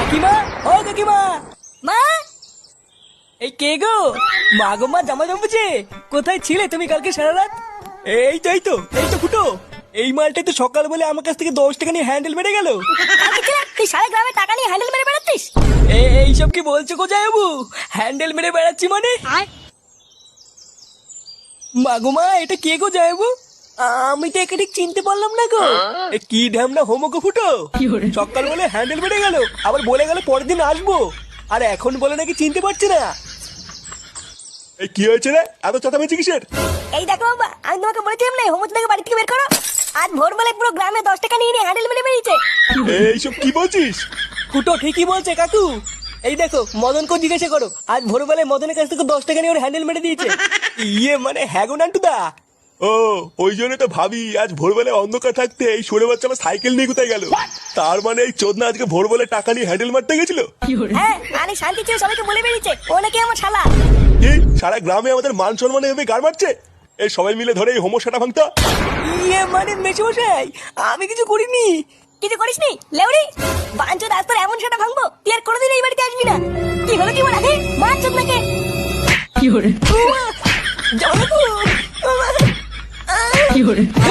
কাকিমা, ও কাকিমা, মা এই কে গো? মা গো মা, জামা জমেছে। কোথায় ছিলে তুমি কালকে সারা রাত? এই তো ফুটো। এই মালটাই তো সকাল বলে আমার কাছ থেকে 10 টাকা নিয়ে হ্যান্ডেল মেরে গেল। কালকে ছিল তুই সারা গ্রামে টাকা নিয়ে হ্যান্ডেল মেরে বেড়াচ্ছিস? এইসব কি বলছো গো জামাইবাবু? হ্যান্ডেল মেরে বেড়াচ্ছি মানে? মা গো মা, এটা কে গো জামাইবাবু? আমি তো একে ঠিক চিনতে পারলাম না গো। এ কি ঢ্যামনা হোমো গো ফুটো। সকাল বলে হ্যান্ডেল মেরে গেল, আবার বলে গেল পরের দিন আসবো, আর এখন বলে নাকি চিনতে পারছি না। এই কি হয়েছে রে, এত চেঁচামেচি কিসের? এই দেখো বাবা, আমি তোমাকে বলেছিলাম না হোমচ থেকে বাড়ি থেকে বের করো। আজ ভোরবেলায় পুরো গ্রামে 10 টাকা নিয়ে হ্যান্ডেল মেরে বেরিয়েছে। এইসব কি বলছিস? ফুটো ঠিকই বলছে কাকু। এই দেখো, মদনকে জিজ্ঞাসা করো, আজ ভোরবেলায় মদনের কাছ থেকে 10 টাকা নিয়ে ওর হ্যান্ডেল মেরে দিয়েছে। ইয়ে মানে হ্যাঁ গো নান্টুদা। ও, ওই জন্য তো ভাবি আজ ভোরবেলায় অন্ধকার থাকতে এই সরে বাচ্চা আমার সাইকেল নিয়ে কোথায় গেল। তার মানে এই চোদনা আজকে ভোরবেলায় টাকা নিয়ে হ্যান্ডেল মারতে গেছিল। হ্যাঁ, আরে শান্তি ছিল সবাইকে বলে বেরিয়েছে ও নাকি আমার শালা। কি সারা গ্রামে আমাদের মান সম্মান এভাবে গাড় মারছে? এই সবাই মিলে ধরে এই হোমোসাটা ভাঙতা। ইয়ে মানে মেশমশাই, আমি কিছু করিনি। কিছু করিসনি লেউড়ি? বাঞ্চোদ আজ তোর এমন সেটা ভাঙবো তুই আর কোনোদিন এই বাড়িতে আসবি না। কি হলো কি বলা বাঞ্চোদ নাকি? জামাইবাবু,